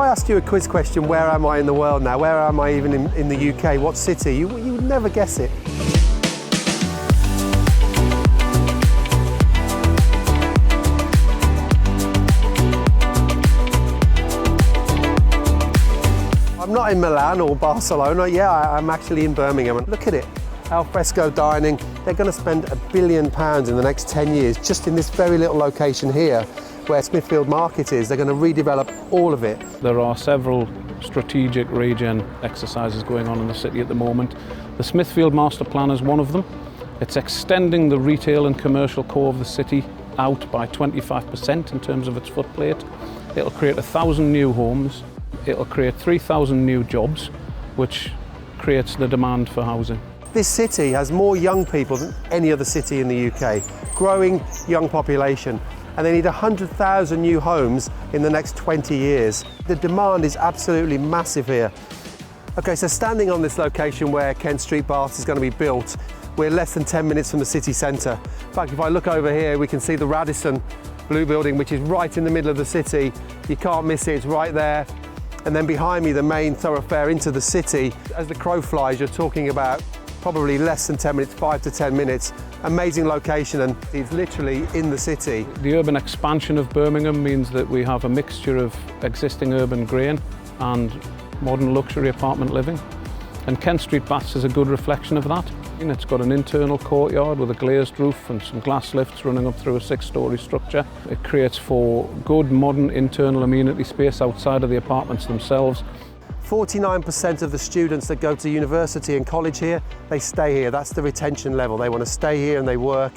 I asked you a quiz question, where am I in the world now? Where am I even in the UK? What city? You would never guess it. I'm not in Milan or Barcelona. Yeah, I'm actually in Birmingham. And look at it, al fresco dining. They're going to spend £1 billion in the next 10 years just in this very little location here where Smithfield Market is. They're going to redevelop all of it. There are several strategic regen exercises going on in the city at the moment. The Smithfield Master Plan is one of them. It's extending the retail and commercial core of the city out by 25% in terms of its footplate. It'll create 1,000 new homes. It'll create 3,000 new jobs, which creates the demand for housing. This city has more young people than any other city in the UK, growing young population, and they need 100,000 new homes in the next 20 years. The demand is absolutely massive here. Okay, so standing on this location where Kent Street Baths is going to be built, we're less than 10 minutes from the city centre. In fact, if I look over here, we can see the Radisson Blue Building, which is right in the middle of the city. You can't miss it, it's right there. And then behind me, the main thoroughfare into the city. As the crow flies, you're talking about probably less than 10 minutes, 5 to 10 minutes. Amazing location, and it's literally in the city. The urban expansion of Birmingham means that we have a mixture of existing urban grain and modern luxury apartment living. And Kent Street Baths is a good reflection of that. It's got an internal courtyard with a glazed roof and some glass lifts running up through a 6-storey structure. It creates for good modern internal amenity space outside of the apartments themselves. 49% of the students that go to university and college here, they stay here. That's the retention level. They want to stay here and they work.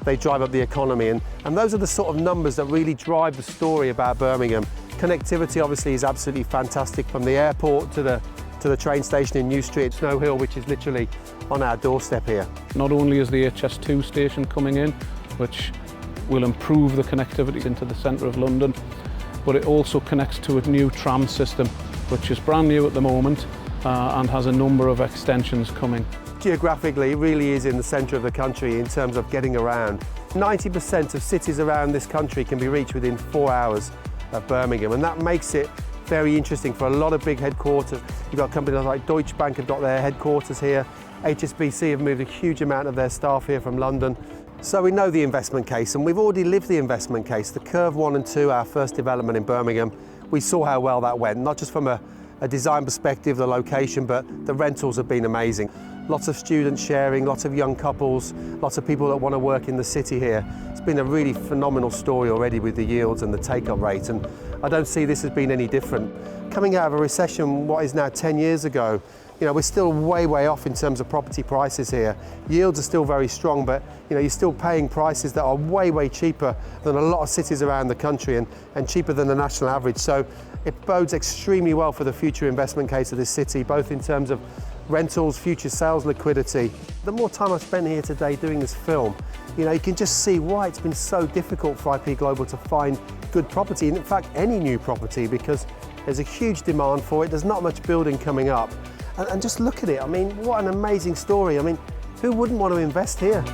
They drive up the economy. And those are the sort of numbers that really drive the story about Birmingham. Connectivity obviously is absolutely fantastic, from the airport to the train station in New Street, Snow Hill, which is literally on our doorstep here. Not only is the HS2 station coming in, which will improve the connectivity into the centre of London, but it also connects to a new tram system, which is brand new at the moment and has a number of extensions coming. Geographically, it really is in the centre of the country in terms of getting around. 90% of cities around this country can be reached within 4 hours of Birmingham, and that makes it very interesting for a lot of big headquarters. You've got companies like Deutsche Bank have got their headquarters here. HSBC have moved a huge amount of their staff here from London. So we know the investment case, and we've already lived the investment case. The Curve 1 and 2, our first development in Birmingham, we saw how well that went, not just from a design perspective, the location, but the rentals have been amazing. Lots of students sharing, lots of young couples, lots of people that want to work in the city here. It's been a really phenomenal story already with the yields and the take-up rate, and I don't see this as being any different. Coming out of a recession, what is now 10 years ago, you know, we're still way off in terms of property prices here. Yields are still very strong, but you know, you're still paying prices that are way cheaper than a lot of cities around the country, and cheaper than the national average. So it bodes extremely well for the future investment case of this city, both in terms of rentals, future sales liquidity. The more time I've spent here today doing this film, you know, you can just see why it's been so difficult for IP Global to find good property, and in fact any new property, because there's a huge demand for it. There's not much building coming up. And just look at it. I mean, what an amazing story. I mean, who wouldn't want to invest here?